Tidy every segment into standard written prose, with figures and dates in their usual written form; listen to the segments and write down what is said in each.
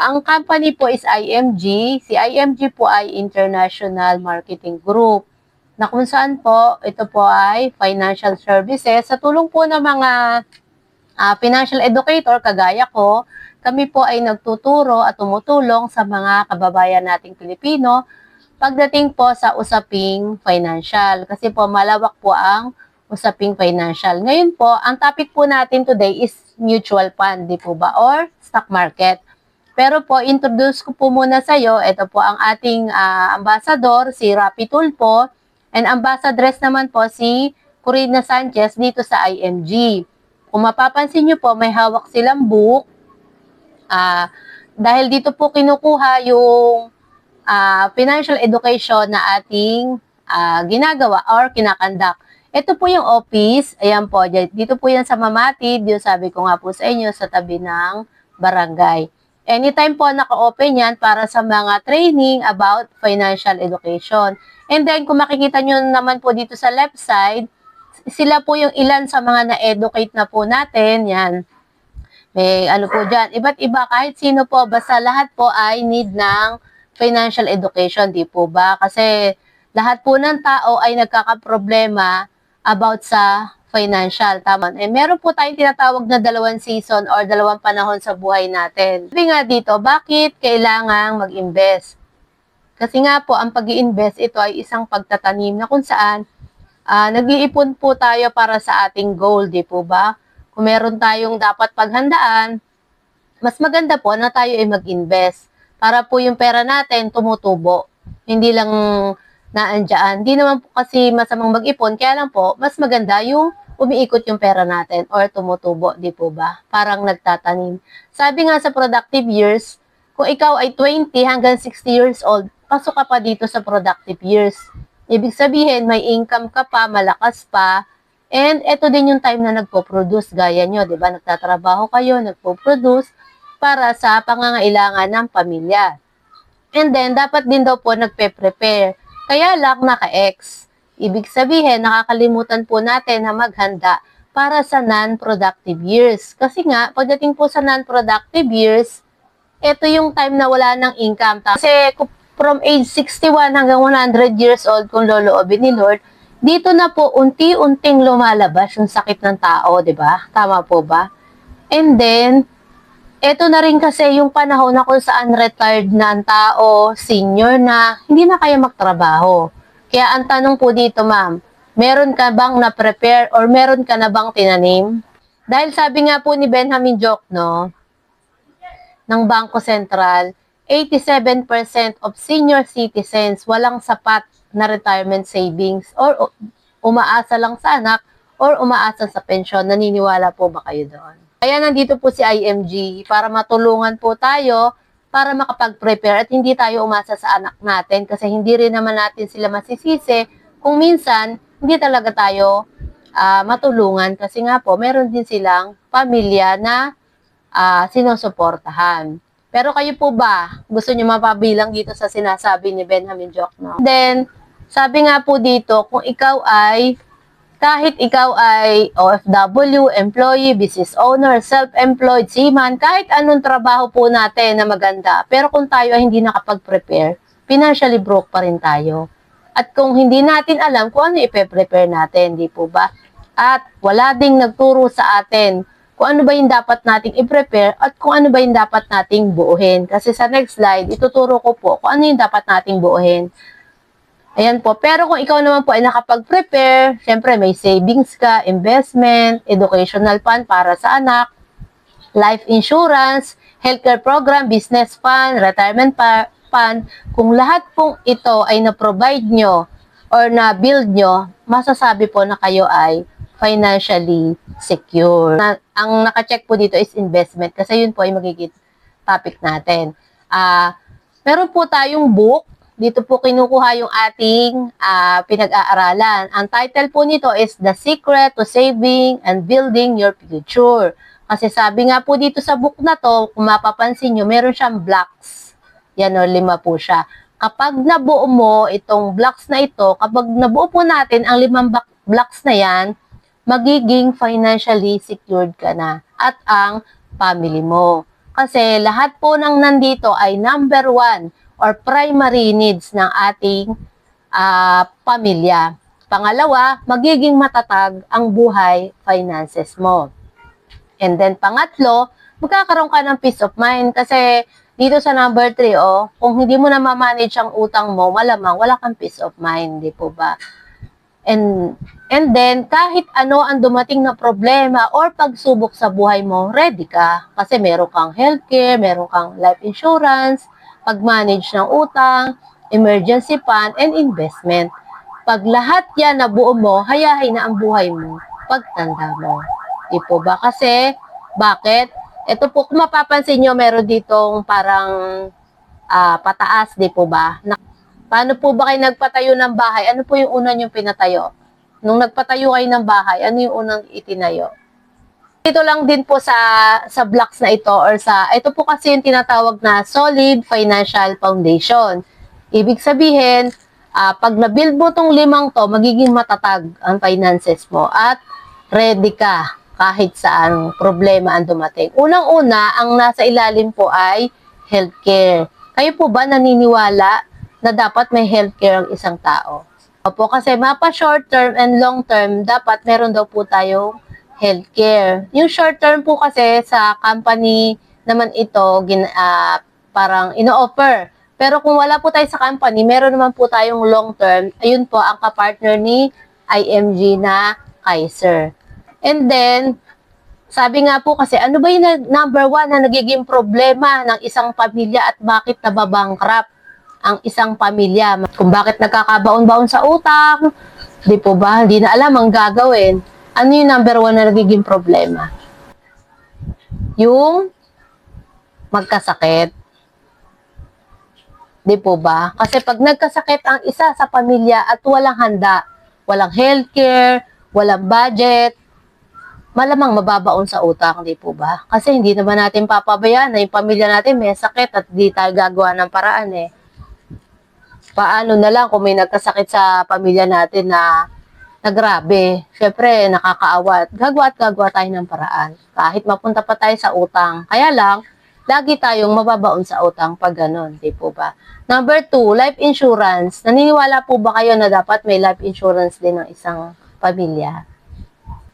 Ang company po is IMG. Si IMG po ay International Marketing Group, na kung saan po, ito po ay financial services. Sa tulong po ng mga financial educator, kagaya ko, kami po ay nagtuturo at tumutulong sa mga kababayan nating Pilipino pagdating po sa usaping financial. Kasi po malawak po ang usaping financial. Ngayon po, ang topic po natin today is mutual fund, di po ba? Or stock market. Pero po, introduce ko po muna sa iyo, ito po ang ating ambassador, si Rapi Tulfo, and ambassadress naman po si Corina Sanchez dito sa IMG. Kung mapapansin nyo po, may hawak silang book. Dahil dito po kinukuha yung financial education na ating ginagawa or kinakandak. Ito po yung office. Ayan po, dito po yan sa Mamatid. Yung sabi ko nga po sa inyo, sa tabi ng barangay. Anytime po naka-open yan para sa mga training about financial education. And then, kung makikita nyo naman po dito sa left side, sila po yung ilan sa mga na-educate na po natin. Yan. May ano po dyan. Iba't iba, kahit sino po, basta lahat po ay need ng financial education, di po ba? Kasi lahat po ng tao ay nagkakaproblema about sa financial. Tama. Meron po tayong tinatawag na 2 season or 2 panahon sa buhay natin. Sabi nga dito, bakit kailangang mag-invest? Kasi nga po, ang pag-i-invest, ito ay isang pagtatanim na kung saan nag-iipon po tayo para sa ating goal, di po ba? Kung meron tayong dapat paghandaan, mas maganda po na tayo ay mag-invest para po yung pera natin tumutubo. Hindi lang naandyan. Hindi naman po kasi masamang mag-ipon, kaya lang po, mas maganda yung umiikot yung pera natin or tumutubo, di po ba? Parang nagtatanim. Sabi nga sa productive years, kung ikaw ay 20 hanggang 60 years old, pasok ka pa dito sa productive years. Ibig sabihin, may income ka pa, malakas pa, and ito din yung time na nagpo-produce, gaya nyo, di ba? Nagtatrabaho kayo, nagpo-produce para sa pangangailangan ng pamilya. And then, dapat din daw po nagpe-prepare. Kaya lang naka-X. Ibig sabihin, nakakalimutan po natin na maghanda para sa non-productive years. Kasi nga, pagdating po sa non-productive years, ito yung time na wala ng income. Kasi from age 61 hanggang 100 years old, kung loloobin ni Lord, dito na po unti-unting lumalabas yung sakit ng tao, di ba? Tama po ba? And then, ito na rin kasi yung panahon na kung saan retired na ang tao, senior na, hindi na kaya magtrabaho. Kaya ang tanong po dito, ma'am, meron ka bang na-prepare or meron ka na bang tinanim? Dahil sabi nga po ni Benjamin Jokno, ng Bangko Sentral, 87% of senior citizens walang sapat na retirement savings or umaasa lang sa anak or umaasa sa pensyon. Naniniwala po ba kayo doon? Kaya nandito po si IMG para matulungan po tayo para makapag-prepare at hindi tayo umasa sa anak natin kasi hindi rin naman natin sila masisisi kung minsan hindi talaga tayo matulungan kasi nga po meron din silang pamilya na sinusuportahan. Pero kayo po ba, gusto nyo mapabilang dito sa sinasabi ni Benjamin Jokno? Then, sabi nga po dito, kung ikaw ay, kahit ikaw ay OFW, employee, business owner, self-employed, seaman, kahit anong trabaho po natin na maganda, pero kung tayo ay hindi nakapag-prepare, financially broke pa rin tayo. At kung hindi natin alam kung ano ipe-prepare natin, di po ba? At wala ding nagturo sa atin kung ano ba yung dapat nating i-prepare at kung ano ba yung dapat nating buuhin. Kasi sa next slide, ituturo ko po kung ano yung dapat nating buuhin. Ayan po. Pero kung ikaw naman po ay nakapag-prepare, syempre may savings ka, investment, educational fund para sa anak, life insurance, healthcare program, business fund, retirement fund, kung lahat pong ito ay na-provide nyo or na-build nyo, masasabi po na kayo ay financially secure. Ang naka-check po dito is investment kasi yun po ay magiging topic natin. Meron po tayong book. Dito po kinukuha yung ating pinag-aaralan. Ang title po nito is The Secret to Saving and Building Your Future. Kasi sabi nga po dito sa book na to, kung mapapansin nyo, meron siyang blocks. Yan o, 5 po siya. Kapag nabuo mo itong blocks na ito, kapag nabuo po natin ang 5 blocks na yan, magiging financially secured ka na at ang family mo. Kasi lahat po ng nandito ay number one or primary needs ng ating pamilya. Pangalawa, magiging matatag ang buhay finances mo. And then pangatlo, magkakaroon ka ng peace of mind kasi dito sa number 3, kung hindi mo na ma-manage ang utang mo, malamang wala kang peace of mind, di po ba? And then, kahit ano ang dumating na problema or pagsubok sa buhay mo, ready ka. Kasi meron kang healthcare, meron kang life insurance, pag-manage ng utang, emergency fund, and investment. Pag lahat yan nabuo mo, hayahay na ang buhay mo pagtanda mo. Di po ba? Kasi, bakit? Ito po, kung mapapansin nyo, meron ditong parang pataas, di po ba? Paano po ba kayo nagpatayo ng bahay? Ano po yung una nyo pinatayo? Nung nagpatayo kayo ng bahay, ano yung unang itinayo? Ito lang din po sa blocks na ito or ito po kasi yung tinatawag na solid financial foundation. Ibig sabihin, pag na-build mo tong 5 to, magiging matatag ang finances mo at ready ka kahit saan problema ang dumating. Unang-una, ang nasa ilalim po ay healthcare. Kayo po ba naniniwala na dapat may healthcare ang isang tao? Opo, kasi mapa short term and long term, dapat meron daw po tayong healthcare. Yung short term po kasi sa company naman ito, parang ino-offer. Pero kung wala po tayo sa company, meron naman po tayong long term. Ayun po ang kapartner ni IMG na Kaiser. And then, sabi nga po kasi, ano ba yung number 1 na nagiging problema ng isang pamilya at bakit nababankrupt ang isang pamilya? Kung bakit nagkakabaon-baon sa utang, di po ba? Hindi na alam ang gagawin. Ano yung number 1 na nagiging problema? Yung magkasakit. Di po ba? Kasi pag nagkasakit ang isa sa pamilya at walang handa, walang healthcare, walang budget, malamang mababaon sa utang, di po ba? Kasi hindi naman natin papabayaan na yung pamilya natin may sakit at di tayo gagawa ng paraan eh. Paano na lang kung may nagkasakit sa pamilya natin na grabe, syempre nakakaawa at gagawa tayo ng paraan. Kahit mapunta pa tayo sa utang. Kaya lang, lagi tayong mababaon sa utang pag ganun, di po ba? Number 2, life insurance. Naniniwala po ba kayo na dapat may life insurance din ng isang pamilya?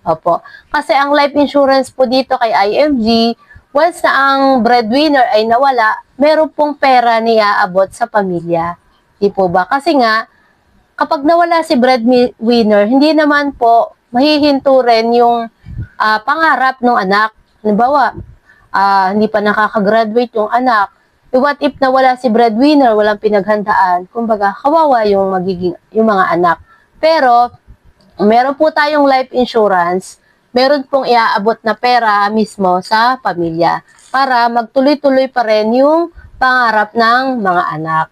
Opo. Kasi ang life insurance po dito kay IMG, once na ang breadwinner ay nawala, meron pong pera niya abot sa pamilya. Di po ba? Kasi nga, kapag nawala si breadwinner, hindi naman po mahihinto rin yung pangarap ng anak. Halimbawa, hindi pa nakakagraduate yung anak. What if nawala si breadwinner, walang pinaghandaan? Kumbaga, kawawa yung mga anak. Pero, meron po tayong life insurance, meron pong iaabot na pera mismo sa pamilya para magtuloy-tuloy pa rin yung pangarap ng mga anak.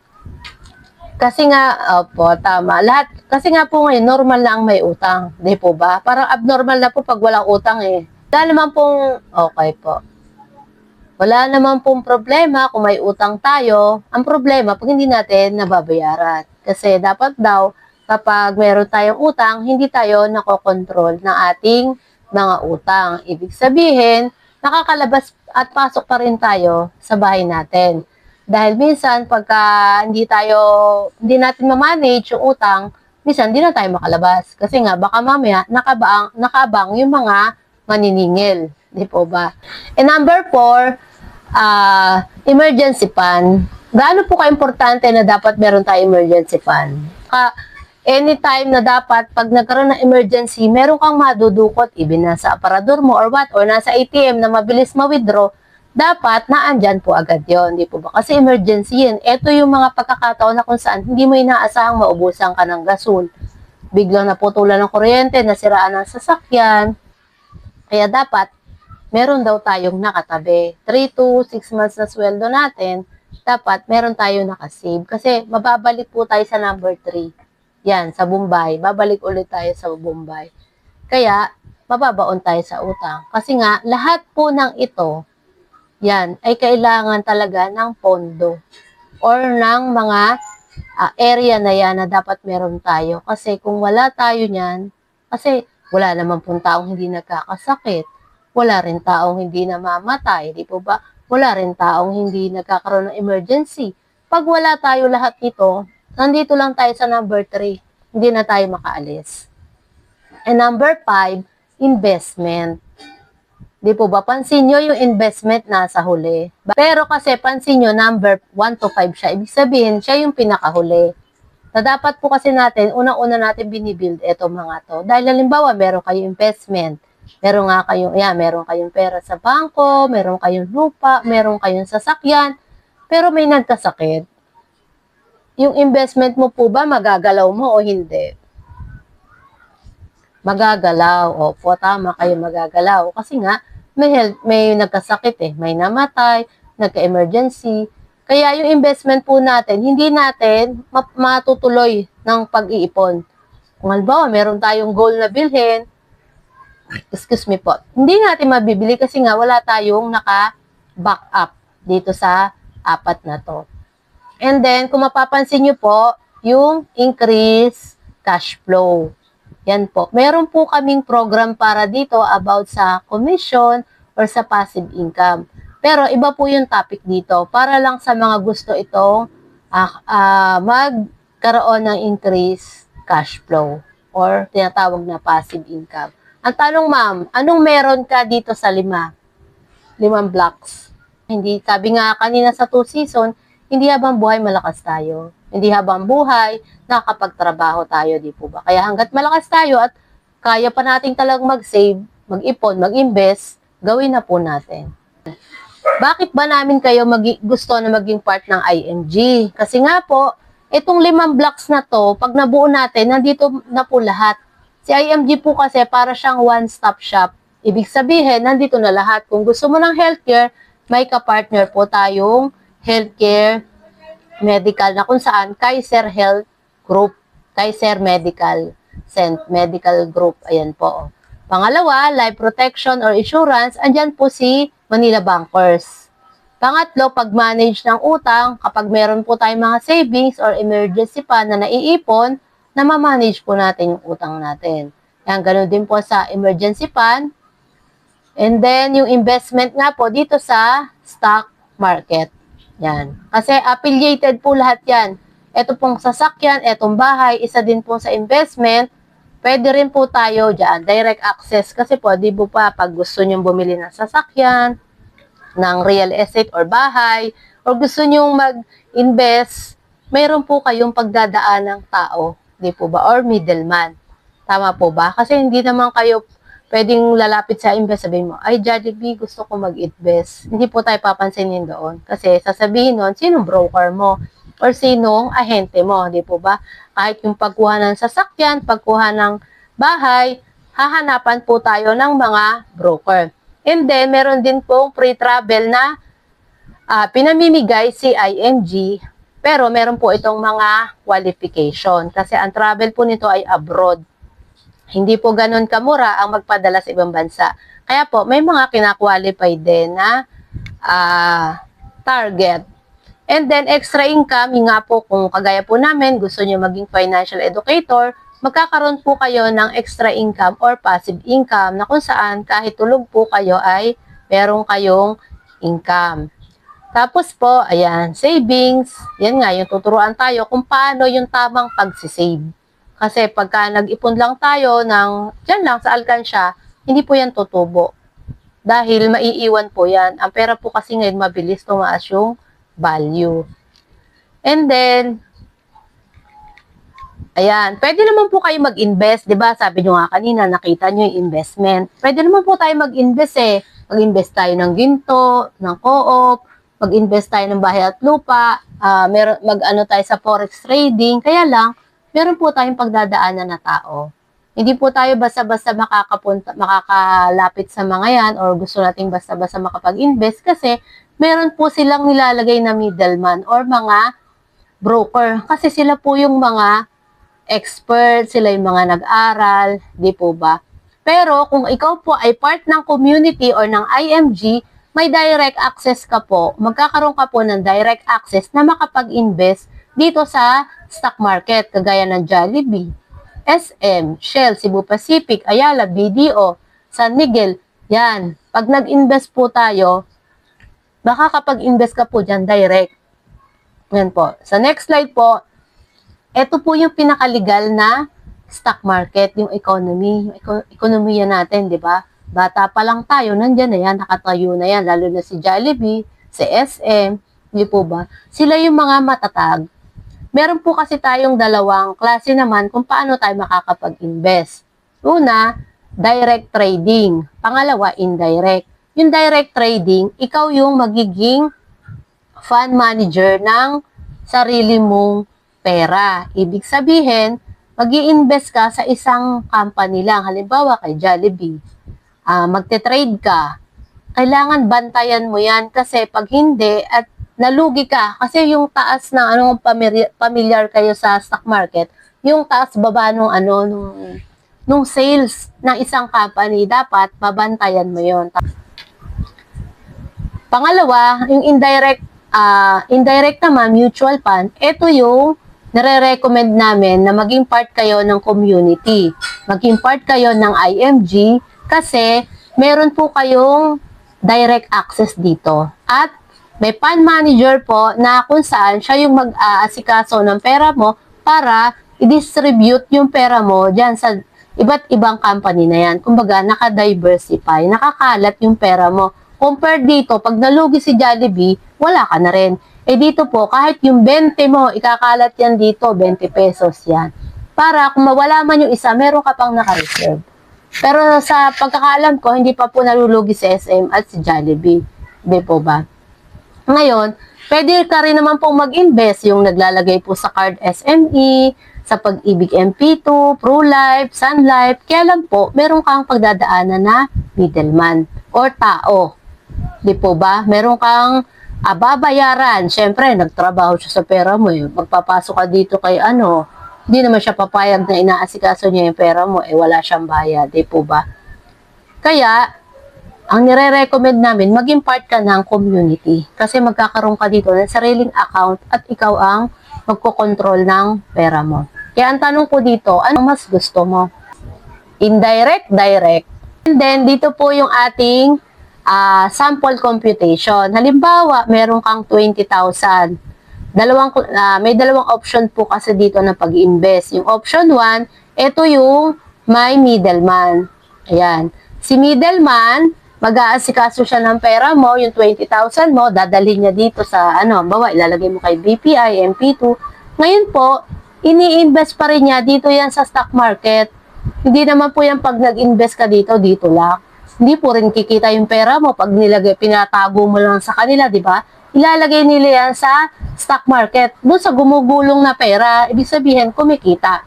Kasi nga, opo, tama. Kasi nga po ngayon, normal na ang may utang. Di po ba? Parang abnormal na po pag walang utang eh. Wala naman pong, okay po. Wala naman pong problema kung may utang tayo. Ang problema, pag hindi natin nababayaran. Kasi dapat daw, kapag meron tayong utang, hindi tayo nakokontrol ng ating mga utang. Ibig sabihin, nakakalabas at pasok pa rin tayo sa bahay natin. Dahil minsan, pagka hindi natin ma-manage yung utang, minsan hindi na tayo makalabas. Kasi nga, baka mamaya, nakabang yung mga maniningil. Di po ba? And number 4, emergency fund. Gaano po ka-importante na dapat meron tayo emergency fund? Anytime na dapat, pag nagkaroon ng emergency, meron kang madudukot, even nasa aparador mo or what, or nasa ATM na mabilis ma-withdraw, dapat naandyan po agad yon, di po ba? Kasi emergency yun. Ito yung mga pagkakataon na kung saan hindi mo inaasahang maubusan ka ng gasol. Biglang naputulan ng kuryente, nasiraan ng sasakyan. Kaya dapat, meron daw tayong nakatabi. 3 to 6 months na sweldo natin, dapat meron tayong nakasave. Kasi mababalik po tayo sa number 3. Yan, sa Bombay. Babalik ulit tayo sa Bombay. Kaya, mababaon tayo sa utang. Kasi nga, lahat po ng ito, yan, ay kailangan talaga ng pondo or ng mga area na yan na dapat meron tayo. Kasi kung wala tayo niyan, kasi wala naman pong taong hindi nagkakasakit, wala rin taong hindi namamatay, di po ba? wala rin taong hindi nagkakaroon ng emergency. Pag wala tayo lahat nito, nandito lang tayo sa number 3. Hindi na tayo makaalis. And number 5, investment. Di po ba? Pansin nyo yung investment nasa huli. Pero kasi pansin nyo, number 1 to 5 siya. Ibig sabihin, siya yung pinakahuli. Na dapat po kasi natin, unang-una natin binibuild eto mga to. Dahil halimbawa, meron kayong investment. Meron kayong pera sa bangko, meron kayong lupa, meron kayong sasakyan. Pero may nagkasakit. Yung investment mo po ba, magagalaw mo o hindi? Magagalaw. Opo, tama kayo, magagalaw. Kasi nga, may nagkasakit may namatay, nagka-emergency. Kaya yung investment po natin, hindi natin matutuloy ng pag-iipon. Kung halimbawa, meron tayong goal na bilhin, excuse me po, hindi natin mabibili kasi nga wala tayong naka-back up dito sa 4 na to. And then, kung mapapansin nyo po, yung increase cash flow. Yan po. Meron po kaming program para dito about sa commission or sa passive income. Pero iba po yung topic dito para lang sa mga gusto itong magkaroon ng increase cash flow or tinatawag na passive income. Ang tanong, ma'am, anong meron ka dito sa 5 blocks? Hindi, sabi nga kanina sa 2 season, hindi habang buhay malakas tayo. Hindi habang buhay, nakakapagtrabaho tayo, di po ba? Kaya hanggat malakas tayo at kaya pa nating talagang mag-save, mag-ipon, mag-invest, gawin na po natin. Bakit ba namin kayo gusto na maging part ng IMG? Kasi nga po, itong 5 blocks na to, pag nabuo natin, nandito na po lahat. Si IMG po kasi para siyang one-stop shop. Ibig sabihin, nandito na lahat. Kung gusto mo ng healthcare, may kapartner po tayong healthcare medical na kung saan Kaiser Health Group, Kaiser Medical Group, ayan po. Pangalawa, life protection or insurance, andyan po si Manila Bankers. Pangatlo, pag-manage ng utang, kapag meron po tayong mga savings or emergency fund na naiipon, na ma-manage po natin yung utang natin. Yan, ganun din po sa emergency fund. And then, yung investment nga po dito sa stock market. Yan. Kasi affiliated po lahat yan. Ito pong sasakyan, etong bahay, isa din po sa investment. Pwede rin po tayo dyan, direct access. Kasi po, di po pa, pag gusto nyo bumili ng sasakyan, ng real estate or bahay, or gusto nyo mag-invest, mayroon po kayong pagdadaan ng tao. Di po ba? Or middleman. Tama po ba? Kasi hindi naman kayo pwedeng lalapit sa invest, sabihin mo, ay, Jollibee, gusto ko mag-invest. Hindi po tayo papansinin doon. Kasi sasabihin nun, sinong broker mo? Or sinong ahente mo? Hindi po ba? Kahit yung pagkuha ng sasakyan, pagkuha ng bahay, hahanapan po tayo ng mga broker. And then, meron din pong pre-travel na pinamimigay si IMG, pero meron po itong mga qualification. Kasi ang travel po nito ay abroad. Hindi po ganun kamura ang magpadala sa ibang bansa. Kaya po, may mga kina-qualify din na target. And then, extra income, yung nga po, kung kagaya po namin, gusto nyo maging financial educator, magkakaroon po kayo ng extra income or passive income na kung saan kahit tulog po kayo ay meron kayong income. Tapos po, ayan, savings, yan nga, yung tuturuan tayo kung paano yung tamang pagsisave. Kasi pagka nag-ipon lang tayo dyan lang sa alkansya, hindi po yan tutubo. Dahil maiiwan po yan. Ang pera po kasi ngayon mabilis tumaas yung value. And then, ayan, pwede naman po kayo mag-invest, 'di ba? Sabi nyo nga kanina, nakita nyo yung investment. Pwede naman po tayo mag-invest Mag-invest tayo ng ginto, ng co-op, mag-invest tayo ng bahay at lupa, mag-ano tayo sa forex trading. Kaya lang, meron po tayong pagdadaanan na tao. Hindi po tayo basta-basta makakalapit sa mga yan or gusto nating basta-basta makapag-invest kasi meron po silang nilalagay na middleman or mga broker. Kasi sila po yung mga expert, sila yung mga nag-aral, di po ba? Pero kung ikaw po ay part ng community or ng IMG, may direct access ka po, magkakaroon ka po ng direct access na makapag-invest dito sa stock market, kagaya ng Jollibee, SM, Shell, Cebu Pacific, Ayala, BDO, San Miguel. Yan. Pag nag-invest po tayo, makakapag-invest ka po dyan direct. Yan po. Sa next slide po, ito po yung pinakalegal na stock market, yung economy. Yung ekonomiya natin, di ba? Bata pa lang tayo, nandyan na yan, nakatayo na yan, lalo na si Jollibee, si SM, di po ba? Sila yung mga matatag. Meron po kasi tayong dalawang klase naman kung paano tayo makakapag-invest. Una, direct trading. Pangalawa, indirect. Yung direct trading, ikaw yung magiging fund manager ng sarili mong pera. Ibig sabihin, mag-i-invest ka sa isang company lang. Halimbawa, kay Jollibee. Magte-trade ka. Kailangan bantayan mo yan kasi pag hindi at nalugi ka kasi yung taas ng anong familiar kayo sa stock market, yung taas baba nung sales ng isang company, dapat babantayan mo yon. Pangalawa, yung indirect naman, mutual fund, ito yung nare-recommend namin na maging part kayo ng community. Maging part kayo ng IMG kasi meron po kayong direct access dito. At may fund manager po na kung saan siya yung mag-aasikaso ng pera mo para i-distribute yung pera mo dyan sa iba't ibang company na yan. Kumbaga, naka-diversify, nakakalat yung pera mo. Compare dito, pag nalugi si Jollibee, wala ka na rin. Eh dito po, kahit yung 20 mo, ikakalat yan dito, 20 pesos yan. Para kung mawala man yung isa, meron ka pang naka-reserve. Pero sa pagkakaalam ko, hindi pa po nalulugi si SM at si Jollibee. Hindi po ba? Ngayon, pwede ka rin naman pong mag-invest yung naglalagay po sa card SME, sa Pag-ibig MP2, ProLife, Sun Life. Kaya lang po, meron kang pagdadaanan na middleman or tao. Di po ba? Meron kang babayaran. Siyempre, nagtrabaho siya sa pera mo. Magpapasok ka dito kay hindi naman siya papayag na inaasikaso niya yung pera mo, wala siyang bayad. Di po ba? Kaya, ang nire-recommend namin, maging part ka ng community. Kasi magkakaroon ka dito ng sariling account at ikaw ang magkocontrol ng pera mo. Kaya ang tanong ko dito, ano mas gusto mo? Indirect, direct. And then, dito po yung ating sample computation. Halimbawa, meron kang 20,000. May dalawang option po kasi dito na pag-invest. Yung option 1, ito yung may middleman. Ayan. Si middleman, mag-aasikaso siya ng pera mo, yung 20,000 mo, dadalhin niya dito sa, ilalagay mo kay BPI, MP2. Ngayon po, ini-invest pa rin niya, dito yan sa stock market. Hindi naman po yan pag nag-invest ka dito, dito lang. Hindi po rin kikita yung pera mo pag pinatago mo lang sa kanila, di ba? Ilalagay nila yan sa stock market. Doon sa gumugulong na pera, ibig sabihin, kumikita.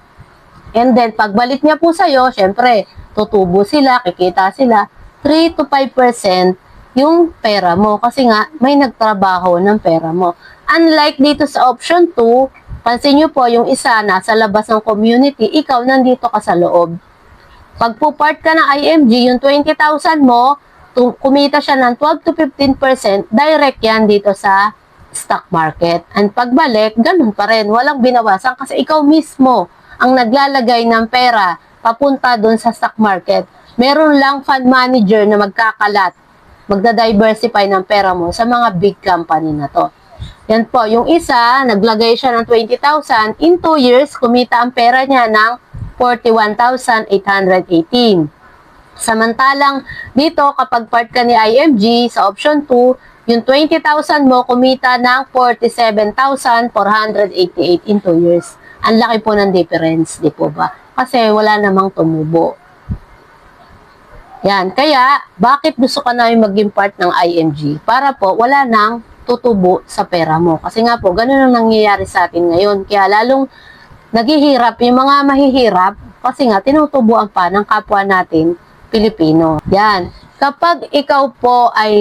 And then, pagbalik niya po sa'yo, syempre, tutubo sila, kikita sila. 3 to 5% yung pera mo kasi nga may nagtrabaho ng pera mo. Unlike dito sa option 2, pansin nyo po yung isa nasa labas ng community, ikaw nandito ka sa loob. Pag po part ka ng IMG, yung 20,000 mo, kumita siya ng 12 to 15%, direct yan dito sa stock market. And pagbalik, ganun pa rin, walang binawasan kasi ikaw mismo ang naglalagay ng pera papunta doon sa stock market. Meron lang fund manager na magkakalat, magda-diversify ng pera mo sa mga big company na to. Yan po, yung isa, naglagay siya ng 20,000, in 2 years, kumita ang pera niya ng 41,818. Samantalang, dito, kapag part ka ni IMG, sa option 2, yung 20,000 mo, kumita ng 47,488 in 2 years. Ang laki po ng difference, di po ba? Kasi wala namang tumubo. Yan, kaya bakit gusto ka namin maging part ng IMG? Para po wala nang tutubo sa pera mo. Kasi nga po, ganun ang nangyayari sa atin ngayon. Kaya lalong naghihirap yung mga mahihirap kasi nga tinutubuan pa ng kapwa natin Pilipino. Yan. Kapag ikaw po ay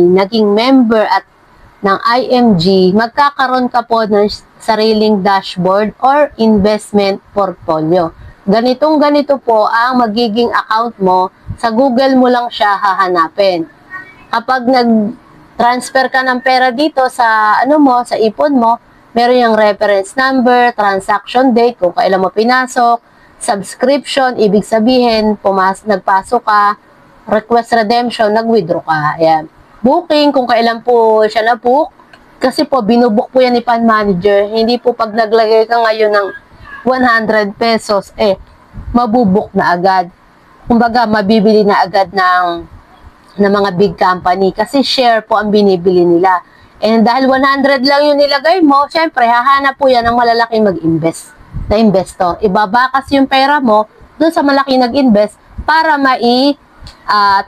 naging member at ng IMG, magkakaroon ka po ng sariling dashboard or investment portfolio. Ganito po ang magiging account mo. Sa Google mo lang siya hahanapin. Kapag nag-transfer ka ng pera dito sa sa ipon mo, meron yung reference number, transaction date, kung kailan mo pinasok, subscription, ibig sabihin, nagpasok ka, request redemption, nag-withdraw ka. Ayan. booking, kung kailan po siya na-book. Kasi po, binubook po yan ni Fund Manager. Hindi po pag naglagay ka ngayon ng 100 pesos, mabubuk na agad. Kumbaga, mabibili na agad ng mga big company kasi share po ang binibili nila. And dahil 100 lang yung nilagay mo, syempre, hahanap po yan ng malalaking mag-invest na investor. Ibabakas yung pera mo doon sa malaki nag-invest para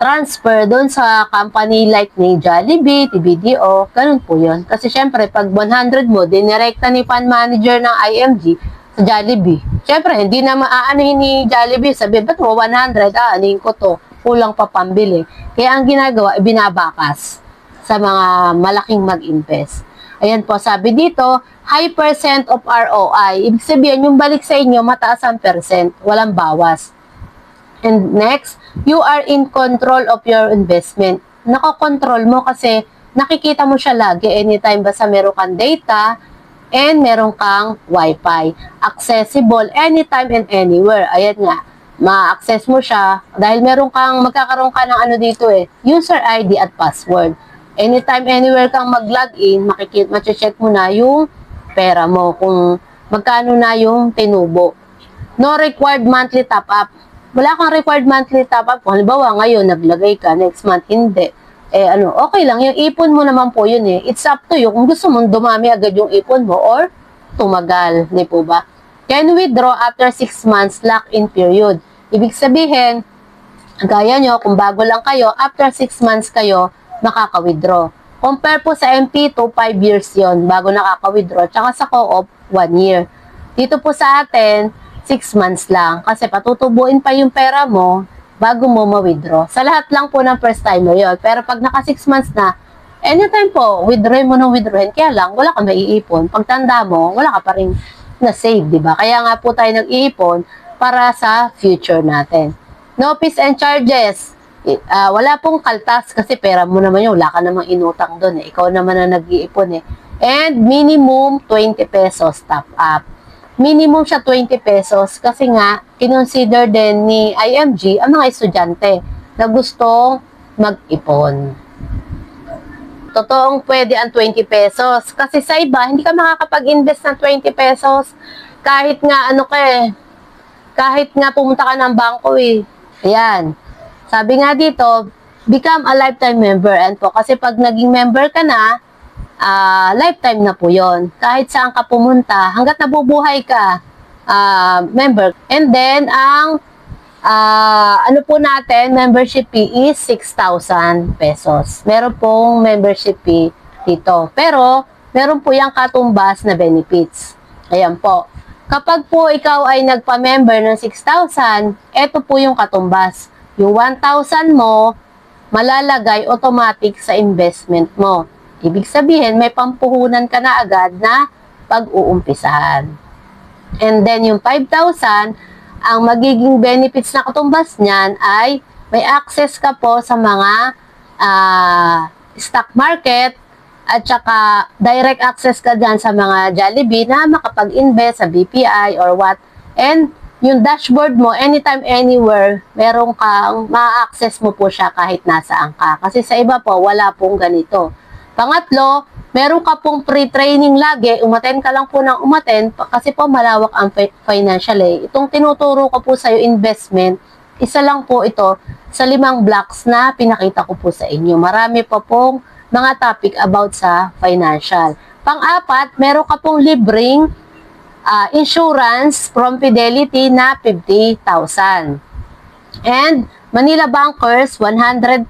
transfer doon sa company like ni Jollibee, TBDO, ganun po yun. Kasi syempre, pag 100 mo, dinirekta ni Fund Manager ng IMG sa Jollibee. Syempre, hindi na maaanohin ni Jollibee. Sabi, ba't mo 100? Anin ko to. Kulang pa pambili. Kaya ang ginagawa, binabakas sa mga malaking mag-invest. Ayan po, sabi dito, high percent of ROI. Ibig sabihin, yung balik sa inyo, mataas ang percent. Walang bawas. And next, you are in control of your investment. Nakakontrol mo kasi nakikita mo siya lagi anytime basta meron kang data and meron kang wifi. Accessible anytime and anywhere. Ayan nga, ma-access mo siya dahil magkakaroon ka ng dito user ID at password. Anytime, anywhere kang mag-login, mache-check mo na yung pera mo, kung magkano na yung tinubo. No required monthly top-up. Wala kang required monthly top-up. Kung halimbawa, ngayon, naglagay ka, next month, hindi. Okay lang. Yung ipon mo naman po yun It's up to you kung gusto mong dumami agad yung ipon mo or tumagal. Hindi po ba? Can withdraw after 6 months lock-in period. Ibig sabihin, gaya nyo, kung bago lang kayo, after 6 months kayo, makaka-withdraw. Compare po sa MP2, 5 years yon bago nakaka-withdraw. Tsaka sa Co-op, 1 year. Dito po sa atin, 6 months lang. Kasi patutubuin pa yung pera mo bago mo ma-withdraw. Sa lahat lang po ng first timer yun. Pero pag naka 6 months na, anytime po, withdraw mo ng withdrawin. Kaya lang, wala kang maiipon. Pag tanda mo, wala ka pa rin na-save, di ba? Kaya nga po tayo nag-iipon para sa future natin. No fees and charges. Wala pong kaltas kasi pera mo naman yun. Wala ka namang inutang doon Ikaw naman na nag-iipon And minimum 20 pesos top up. Minimum siya 20 pesos kasi nga, kinonsider din ni IMG ang mga estudyante na gustong mag-ipon. Totoong pwede ang 20 pesos. Kasi sa iba, hindi ka makakapag-invest ng 20 pesos. Kahit nga kahit nga pumunta ka ng bangko Ayan. Sabi nga dito, become a lifetime member. And po, kasi pag naging member ka na, lifetime na po yon. Kahit saan ka pumunta, hanggat nabubuhay ka, member. And then, ang po natin, membership fee is 6,000 pesos. Meron pong membership fee dito. Pero, meron po yung katumbas na benefits. Ayan po. Kapag po ikaw ay nagpa-member ng 6,000, ito po yung katumbas. Yung 1,000 mo, malalagay automatic sa investment mo. Ibig sabihin, may pampuhunan ka na agad na pag-uumpisahan. And then, yung 5,000, ang magiging benefits na katumbas niyan ay may access ka po sa mga stock market at saka direct access ka dyan sa mga Jollibee na makapag-invest sa BPI or what. And yung dashboard mo, anytime, anywhere, meron kang ma-access mo po siya kahit nasaan ka. Kasi sa iba po, wala pong ganito. Pangatlo, meron ka pong pre-training lagi. Umaten ka lang po ng umaten kasi po malawak ang financial Itong tinuturo ko po sa'yo investment, isa lang po ito sa 5 blocks na pinakita ko po sa inyo. Marami pa pong mga topic about sa financial. Pang-apat, meron ka pong libreng insurance from Fidelity na 50,000. And Manila Bankers, 100,000,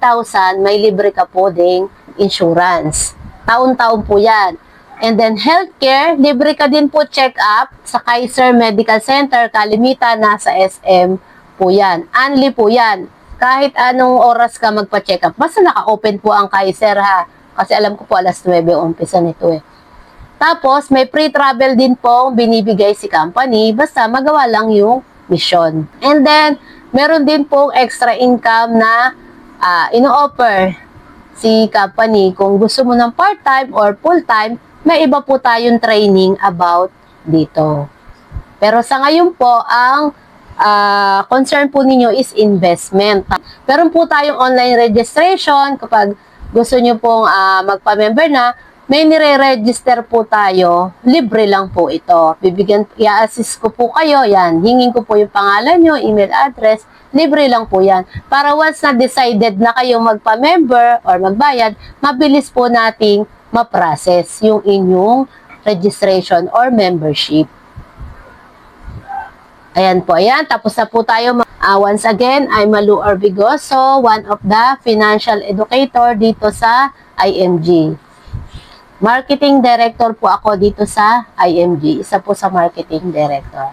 may libre ka po ding insurance. Taon-taon po yan. And then healthcare, libre ka din po check-up sa Kaiser Medical Center, kalimitan nasa SM po yan. Only po yan. Kahit anong oras ka magpa-check up. Basta naka-open po ang Kaiser Kasi alam ko po alas 9 umpisa nito Tapos, may pre-travel din po binibigay si company, basta magawa lang yung mission. And then, meron din pong extra income na ino-offer si company. Kung gusto mo ng part-time or full-time, may iba po tayong training about dito. Pero sa ngayon po, ang concern po ninyo is investment. Meron po tayong online registration kapag gusto nyo pong magpa-member na, may nire-register po tayo, libre lang po ito. I-assist ko po kayo, yan, hingin ko po yung pangalan nyo, email address, libre lang po yan. Para once na decided na kayo magpa-member or magbayad, mabilis po nating ma-process yung inyong registration or membership. Ayan po, ayan. Tapos na po tayo. Once again, I'm Malu Orbigoso, one of the financial educator dito sa IMG. Marketing Director po ako dito sa IMG. Isa po sa Marketing Director.